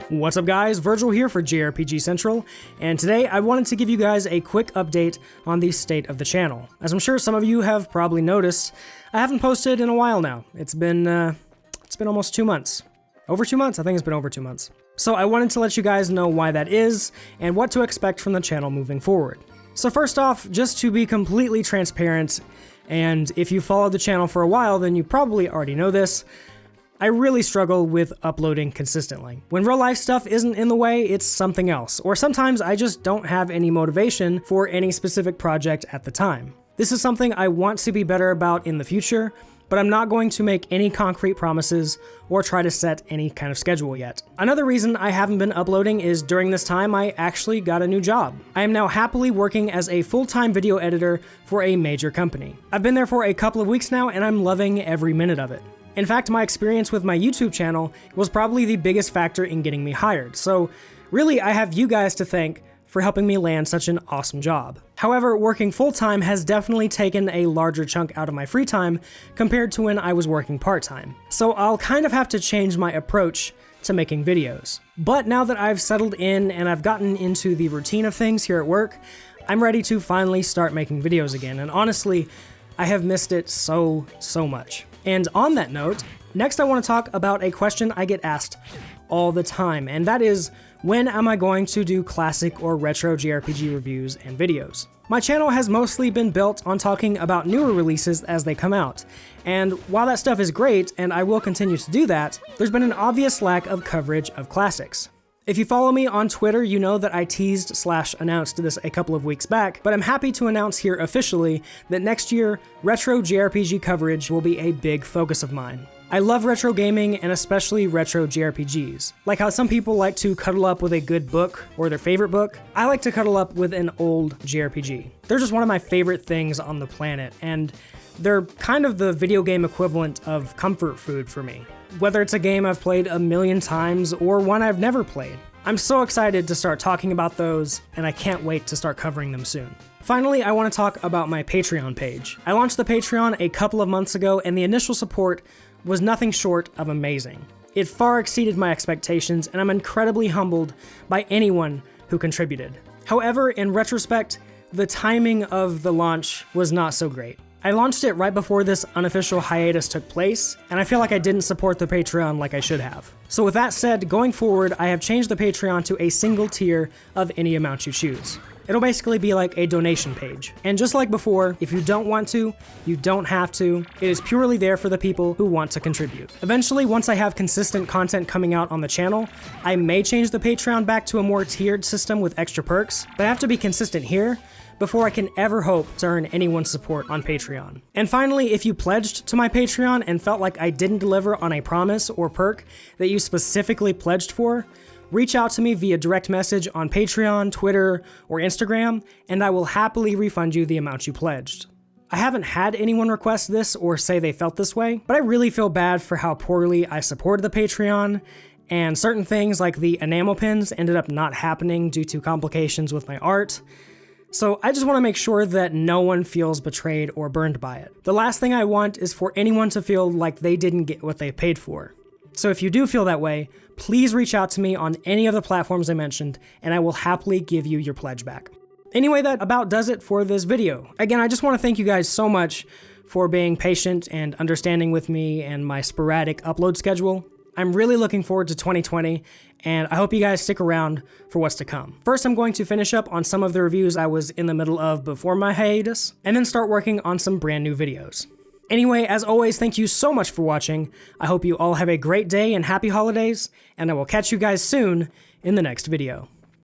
What's up guys, Virgil here for JRPG Central, and today I wanted to give you guys a quick update on the state of the channel. As I'm sure some of you have probably noticed, I haven't posted in a while now. It's been almost 2 months. Over 2 months? I think it's been over 2 months. So I wanted to let you guys know why that is, and what to expect from the channel moving forward. So first off, just to be completely transparent, and if you followed the channel for a while, then you probably already know this, I really struggle with uploading consistently. When real life stuff isn't in the way, it's something else, or sometimes I just don't have any motivation for any specific project at the time. This is something I want to be better about in the future, but I'm not going to make any concrete promises or try to set any kind of schedule yet. Another reason I haven't been uploading is during this time I actually got a new job. I am now happily working as a full-time video editor for a major company. I've been there for a couple of weeks now and I'm loving every minute of it. In fact, my experience with my YouTube channel was probably the biggest factor in getting me hired, so really I have you guys to thank for helping me land such an awesome job. However, working full-time has definitely taken a larger chunk out of my free time compared to when I was working part-time. So I'll kind of have to change my approach to making videos. But now that I've settled in and I've gotten into the routine of things here at work, I'm ready to finally start making videos again, and honestly, I have missed it so much. And on that note, next I want to talk about a question I get asked all the time, and that is, when am I going to do classic or retro JRPG reviews and videos? My channel has mostly been built on talking about newer releases as they come out, and while that stuff is great, and I will continue to do that, there's been an obvious lack of coverage of classics. If you follow me on Twitter, you know that I teased/announced this a couple of weeks back, but I'm happy to announce here officially that next year, retro JRPG coverage will be a big focus of mine. I love retro gaming and especially retro JRPGs. Like how some people like to cuddle up with a good book or their favorite book, I like to cuddle up with an old JRPG. They're just one of my favorite things on the planet, and they're kind of the video game equivalent of comfort food for me. Whether it's a game I've played a million times or one I've never played. I'm so excited to start talking about those, and I can't wait to start covering them soon. Finally, I want to talk about my Patreon page. I launched the Patreon a couple of months ago, and the initial support was nothing short of amazing. It far exceeded my expectations, and I'm incredibly humbled by anyone who contributed. However, in retrospect, the timing of the launch was not so great. I launched it right before this unofficial hiatus took place, and I feel like I didn't support the Patreon like I should have. So with that said, going forward, I have changed the Patreon to a single tier of any amount you choose. It'll basically be like a donation page. And just like before, if you don't want to, you don't have to. It is purely there for the people who want to contribute. Eventually, once I have consistent content coming out on the channel, I may change the Patreon back to a more tiered system with extra perks, but I have to be consistent here before I can ever hope to earn anyone's support on Patreon. And finally, if you pledged to my Patreon and felt like I didn't deliver on a promise or perk that you specifically pledged for, reach out to me via direct message on Patreon, Twitter, or Instagram, and I will happily refund you the amount you pledged. I haven't had anyone request this or say they felt this way, but I really feel bad for how poorly I supported the Patreon, and certain things like the enamel pins ended up not happening due to complications with my art. So I just want to make sure that no one feels betrayed or burned by it. The last thing I want is for anyone to feel like they didn't get what they paid for. So if you do feel that way, please reach out to me on any of the platforms I mentioned, and I will happily give you your pledge back. Anyway, that about does it for this video. Again, I just want to thank you guys so much for being patient and understanding with me and my sporadic upload schedule. I'm really looking forward to 2020, and I hope you guys stick around for what's to come. First, I'm going to finish up on some of the reviews I was in the middle of before my hiatus, and then start working on some brand new videos. Anyway, as always, thank you so much for watching. I hope you all have a great day and happy holidays, and I will catch you guys soon in the next video.